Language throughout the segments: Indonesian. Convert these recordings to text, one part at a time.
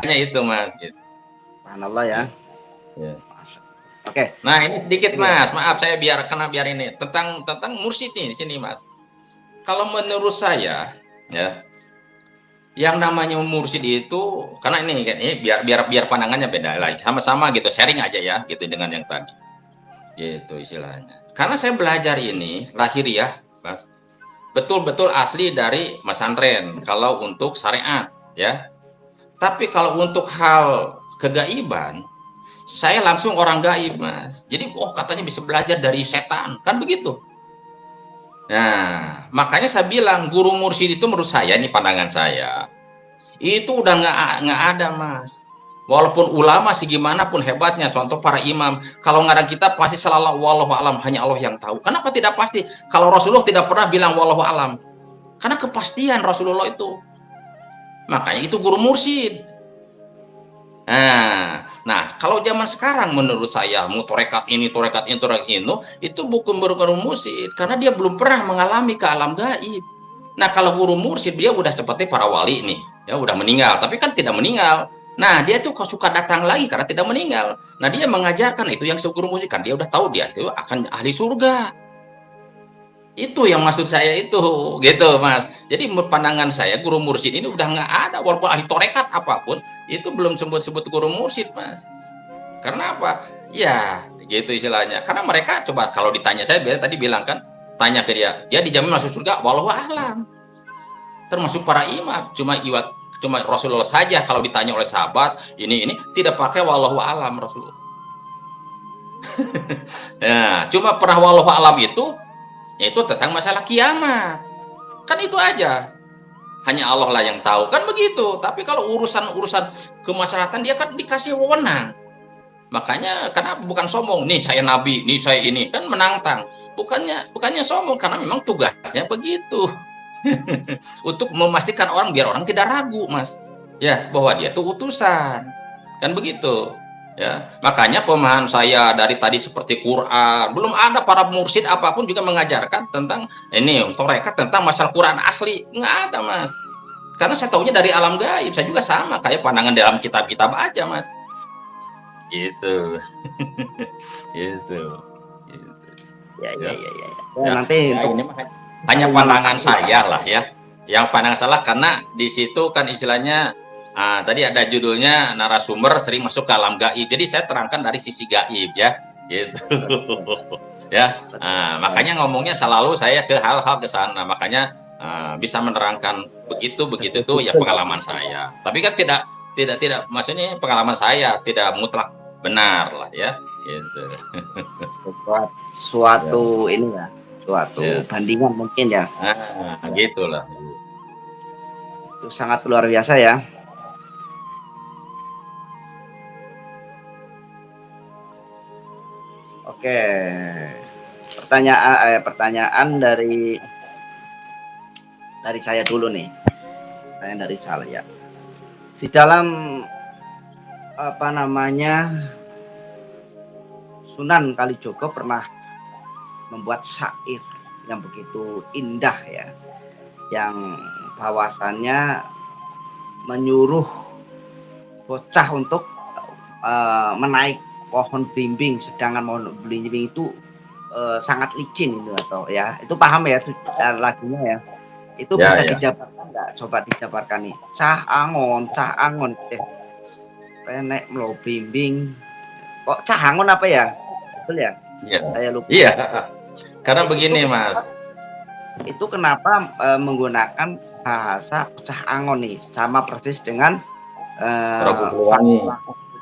makanya itu Mas. Gitu. Subhanallah ya. Ya. Oke. Nah ini sedikit Mas, maaf saya biar ini tentang mursyid nih di sini Mas. Kalau menurut saya ya, yang namanya mursyid itu karena ini biar pandangannya beda lagi, sama-sama gitu, sharing aja ya gitu dengan yang tadi. Gitu istilahnya. Karena saya belajar ini lahiriah, Mas, betul-betul asli dari pesantren kalau untuk syariat, ya. Tapi kalau untuk hal kegaiban, saya langsung orang gaib, Mas. Jadi, katanya bisa belajar dari setan, kan begitu. Nah, makanya saya bilang guru mursyid itu menurut saya, ini pandangan saya, itu udah nggak ada, Mas. Walaupun ulama gimana pun hebatnya, contoh para imam, kalau ngarang kita pasti selalu wallahu alam, hanya Allah yang tahu. Kenapa tidak pasti? Kalau Rasulullah tidak pernah bilang wallahu alam, karena kepastian Rasulullah itu. Makanya itu guru mursyid. Nah, kalau zaman sekarang menurut saya mau torekat ini, torekat itu bukan guru mursyid, karena dia belum pernah mengalami ke alam gaib. Nah, kalau guru mursyid dia udah seperti para wali nih, ya udah meninggal, tapi kan tidak meninggal. Nah, dia tuh kok suka datang lagi karena tidak meninggal. Nah, dia mengajarkan itu yang guru mursyid kan dia udah tahu dia itu akan ahli surga. Itu yang maksud saya itu, gitu Mas. Jadi pandangan saya guru mursyid ini udah nggak ada, walaupun ahli torekat apapun, itu belum sebut-sebut guru mursyid Mas. Karena apa? Ya, gitu istilahnya. Karena mereka coba kalau ditanya, saya tadi bilang kan, tanya ke dia dijamin masuk surga, wallahu alam. Termasuk para imam, cuma Rasulullah saja kalau ditanya oleh sahabat ini tidak pakai wallahu alam Rasulullah. Nah, cuma pernah wallahu alam itu tentang masalah kiamat. Kan itu aja. Hanya Allah lah yang tahu, kan begitu. Tapi kalau urusan kemaslahatan dia kan dikasih wewenang. Makanya kenapa bukan sombong, nih saya nabi, nih saya ini, kan menantang. Bukannya sombong, karena memang tugasnya begitu. Untuk memastikan orang biar orang tidak ragu, Mas. Ya, bahwa dia itu utusan. Kan begitu. Ya, makanya pemahaman saya dari tadi seperti Quran, belum ada para mursyid apapun juga mengajarkan tentang ini torekat tentang masalah Quran asli, nggak ada Mas. Karena saya tahunya dari alam gaib, saya juga sama kayak pandangan dalam kitab-kitab aja Mas. Gitu. Gitu. Ya. Nanti ini hanya pandangan saya lah ya. Yang pandangan salah karena di situ kan istilahnya tadi ada judulnya narasumber sering masuk ke alam gaib. Jadi saya terangkan dari sisi gaib ya, gitu. Ya, makanya ngomongnya selalu saya ke hal-hal ke sana. Makanya bisa menerangkan begitu tuh ya pengalaman saya. Tapi kan tidak maksudnya pengalaman saya tidak mutlak benar lah ya, gitu. Suatu ini ya, suatu bandingan mungkin ya. Gitulah. Itu sangat luar biasa ya. Oke, pertanyaan dari saya dulu nih. Pertanyaan dari saya. Di dalam Sunan Kalijogo pernah membuat syair yang begitu indah ya, yang bahwasannya menyuruh bocah untuk menaik pohon blimbing, sedangkan pohon blimbing itu sangat licin itu atau ya, itu paham ya lagunya ya. Itu bisa dijabarkan nggak? Coba dijabarkan nih. Cah angon renek melo blimbing. Kok cah angon apa ya? Betul ya? Iya. Saya lupa. Iya. Karena begini Mas. Itu kenapa menggunakan bahasa cah angon nih, sama persis dengan Ragu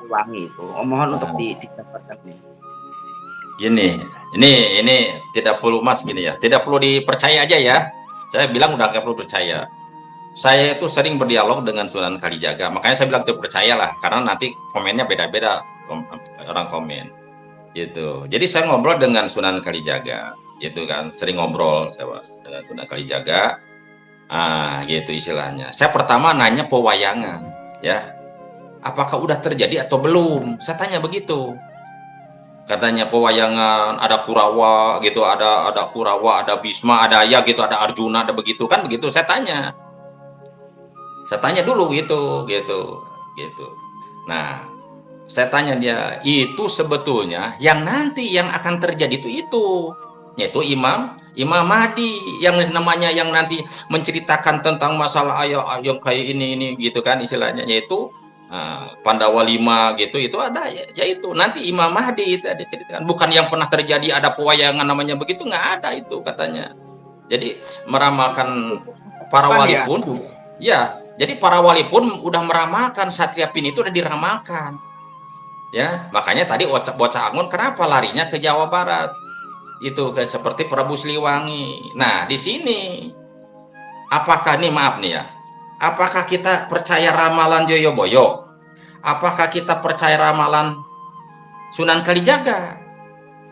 Wangi itu. Mohon untuk dijabarkan nih. Gini, ini tidak perlu Mas gini ya, tidak perlu dipercaya aja ya. Saya bilang udah nggak perlu percaya. Saya itu sering berdialog dengan Sunan Kalijaga, makanya saya bilang tidak percaya lah, karena nanti komennya beda-beda orang komen, gitu. Jadi saya ngobrol dengan Sunan Kalijaga, gitu kan, sering ngobrol saya dengan Sunan Kalijaga, gitu istilahnya. Saya pertama nanya pewayangan, ya, apakah udah terjadi atau belum? Saya tanya begitu. Katanya pewayangan ada Kurawa gitu, ada Kurawa, ada Bhisma, ada ya gitu, ada Arjuna, ada begitu kan begitu. Saya tanya dulu gitu. gitu. Nah, saya tanya dia, itu sebetulnya yang nanti yang akan terjadi itu, yaitu Imam Mahdi yang namanya, yang nanti menceritakan tentang masalah ayat yang kayak ini gitu kan istilahnya, yaitu Pandawa 5 gitu, itu ada yaitu nanti Imam Mahdi itu ada ceritakan, bukan yang pernah terjadi ada pewayangan namanya begitu, nggak ada itu katanya. Jadi meramalkan para Pan wali ya. pun ya, jadi para wali pun udah meramalkan, Satria Pin itu udah diramalkan. Ya, makanya tadi bocah Angon kenapa larinya ke Jawa Barat? Itu kayak seperti Prabu Siliwangi. Nah, di sini apakah nih, maaf nih ya, apakah kita percaya ramalan Joyoboyo? Apakah kita percaya ramalan Sunan Kalijaga?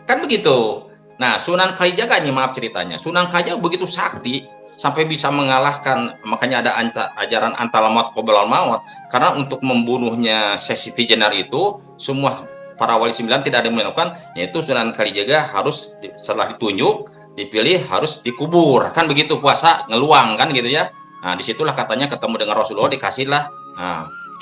Kan begitu. Nah, Sunan Kalijaga ini, maaf ceritanya, Sunan Kalijaga begitu sakti sampai bisa mengalahkan, makanya ada ajaran antara maut qoblal maut, karena untuk membunuhnya Siti Jenar itu semua para wali 9 tidak ada yang melakukan, yaitu Sunan Kalijaga harus setelah ditunjuk dipilih harus dikubur, kan begitu, puasa ngeluang kan gitu ya. Nah, disitulah katanya ketemu dengan Rasulullah, dikasihlah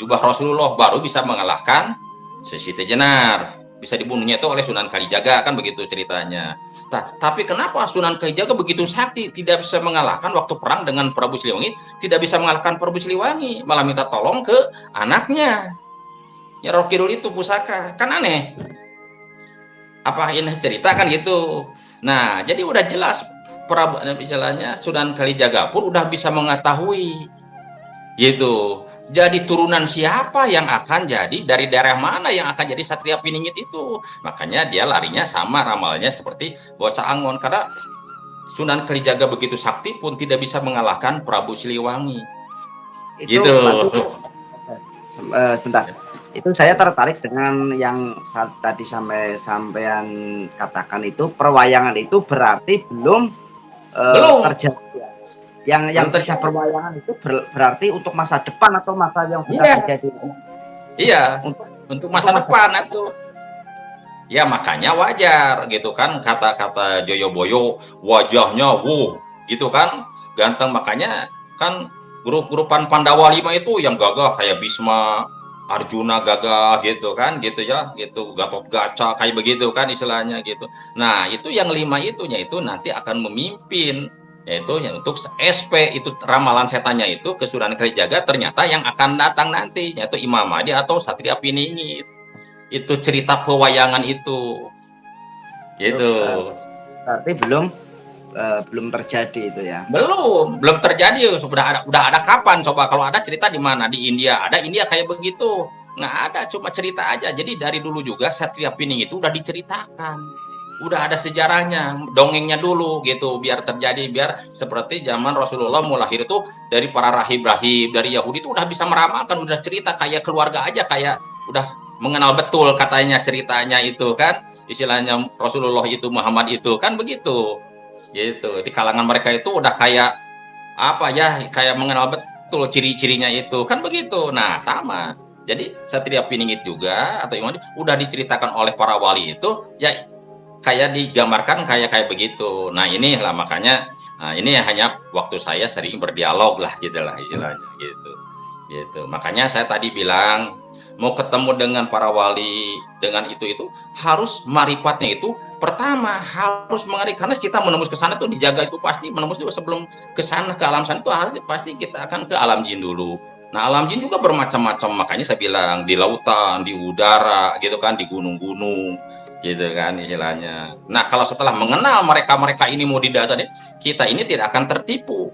jubah Rasulullah, baru bisa mengalahkan Siti Jenar, bisa dibunuhnya itu oleh Sunan Kalijaga, kan begitu ceritanya. Nah, tapi kenapa Sunan Kalijaga begitu sakti tidak bisa mengalahkan waktu perang dengan Prabu Siliwangi, tidak bisa mengalahkan Prabu Siliwangi, malah minta tolong ke anaknya, ya Roh Kidul itu pusaka, kan aneh. Apa ini cerita kan gitu. Nah, jadi udah jelas Prabu misalnya Sunan Kalijaga pun udah bisa mengetahui gitu. Jadi turunan siapa yang akan jadi, dari daerah mana yang akan jadi Satria Piningit itu. Makanya dia larinya sama ramalnya seperti bocah Angon, karena Sunan Kalijaga begitu sakti pun tidak bisa mengalahkan Prabu Siliwangi. Itu Gitu. sebentar. Itu saya tertarik dengan yang tadi sampean katakan, itu perwayangan itu berarti belum Belum. terjadi. Yang bisa perwayangan itu berarti untuk masa depan atau masa yang sudah terjadi. Iya, untuk masa depan itu. Ya makanya wajar gitu kan, kata-kata Joyoboyo wajahnya gitu kan, ganteng, makanya kan grup-grupan Pandawa 5 itu yang gagah kayak Bisma, Arjuna gagah gitu kan, gitu ya, gitu, Gatot Kaca kayak begitu kan istilahnya gitu. Nah, itu yang 5 itunya itu nanti akan memimpin, yaitu untuk SP, itu ramalan setannya itu ke Sunan Kalijaga, ternyata yang akan datang nanti yaitu Imam Mahdi atau Satria Piningit. Itu cerita pewayangan itu. Gitu. Berarti belum terjadi itu ya. Belum terjadi. Udah ada kapan coba? Kalau ada cerita di mana? Di India. Ada India kayak begitu. Nggak ada, cuma cerita aja. Jadi dari dulu juga Satria Pining itu udah diceritakan. Udah ada sejarahnya, dongengnya dulu gitu, biar terjadi, biar seperti zaman Rasulullah mau lahir itu dari para rahib-rahib dari Yahudi itu udah bisa meramalkan, udah cerita kayak keluarga aja, kayak udah mengenal betul katanya ceritanya itu kan, istilahnya Rasulullah itu, Muhammad itu kan begitu. Gitu. Di kalangan mereka itu udah kayak apa ya, kayak mengenal betul ciri-cirinya itu kan begitu. Nah, sama. Jadi Satria Piningit juga atau yang udah diceritakan oleh para wali itu ya, kayak digambarkan kayak begitu. Nah, inilah makanya ini hanya waktu saya sering berdialog lah gitulah istilahnya gitu. Gitu. Makanya saya tadi bilang mau ketemu dengan para wali dengan itu harus marifatnya itu pertama harus mengerti, karena kita menembus ke sana itu dijaga, itu pasti menembus itu sebelum ke sana ke alam sana itu harus pasti kita akan ke alam jin dulu. Nah, alam jin juga bermacam-macam, makanya saya bilang di lautan, di udara gitu kan, di gunung-gunung gitu kan istilahnya. Nah, kalau setelah mengenal mereka ini mau didasari, kita ini tidak akan tertipu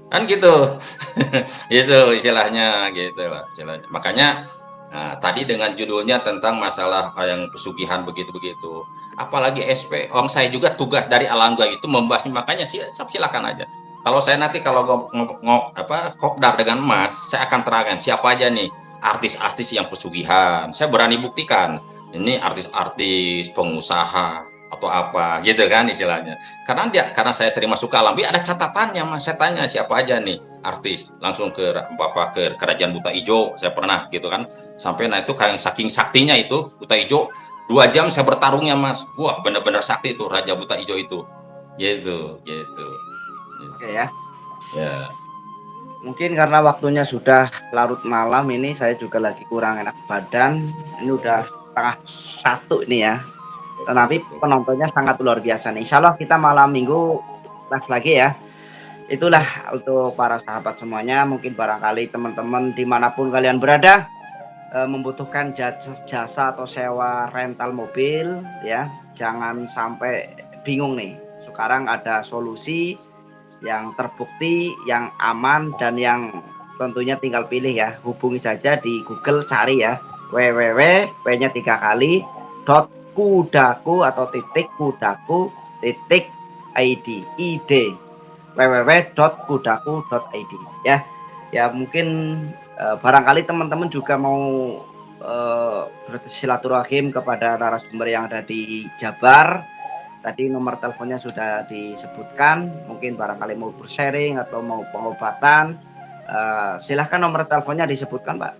kan gitu. Itu istilahnya gitu lah istilahnya. Makanya tadi dengan judulnya tentang masalah yang pesugihan begitu-begitu, apalagi SP, orang saya juga tugas dari alam gaib itu membahasnya, makanya silakan aja. Kalau saya nanti kalau kopdar dengan Mas, saya akan terangkan siapa aja nih artis-artis yang pesugihan. Saya berani buktikan ini artis-artis pengusaha atau apa gitu kan istilahnya. Karena saya sering masuk ke alam, ada catatannya Mas. Saya tanya siapa aja nih artis, langsung ke kerajaan Buta Ijo saya pernah gitu kan, sampai nah itu kayak saking saktinya itu Buta Ijo 2 jam saya bertarungnya Mas, wah benar-benar sakti itu Raja Buta Ijo itu gitu. Oke ya. Ya. Mungkin karena waktunya sudah larut malam ini, saya juga lagi kurang enak badan. Ini udah setengah satu ini ya. Tetapi penontonnya sangat luar biasa nih. Insya Allah kita malam minggu live lagi ya. Itulah untuk para sahabat semuanya. Mungkin barangkali teman-teman dimanapun kalian berada membutuhkan jasa atau sewa rental mobil ya. Jangan sampai bingung nih. Sekarang ada solusi yang terbukti, yang aman, dan yang tentunya tinggal pilih ya. Hubungi saja di Google, cari ya www.nya 3 kali .kudaku atau .kudaku .id www.kudaku.id ya. Ya mungkin barangkali teman-teman juga mau bersilaturahim kepada narasumber yang ada di Jabar. Tadi nomor teleponnya sudah disebutkan, mungkin barangkali mau bersharing atau mau pengobatan, silahkan nomor teleponnya disebutkan Pak.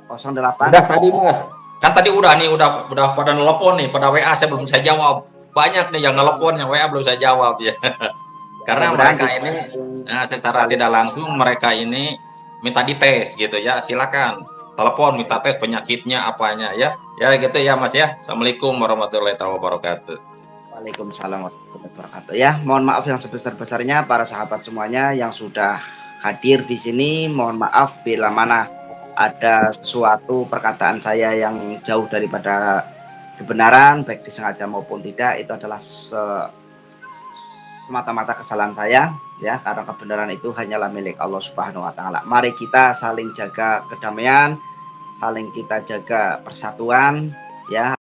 08. Udah tadi Mas, kan tadi udah nih, udah pada nelpon nih, pada WA saya belum saya jawab. Banyak nih yang nelpon, yang WA belum saya jawab ya. Karena mereka ini secara tidak langsung mereka ini minta dites gitu ya. Silakan telepon minta tes penyakitnya apanya ya. Ya gitu ya Mas ya. Assalamualaikum warahmatullahi wabarakatuh. Waalaikumsalam warahmatullahi wabarakatuh. Ya, mohon maaf yang sebesar-besarnya para sahabat semuanya yang sudah hadir di sini. Mohon maaf bila mana ada sesuatu perkataan saya yang jauh daripada kebenaran, baik disengaja maupun tidak. Itu adalah semata-mata kesalahan saya ya, karena kebenaran itu hanyalah milik Allah Subhanahu wa taala. Mari kita saling jaga kedamaian, saling kita jaga persatuan ya.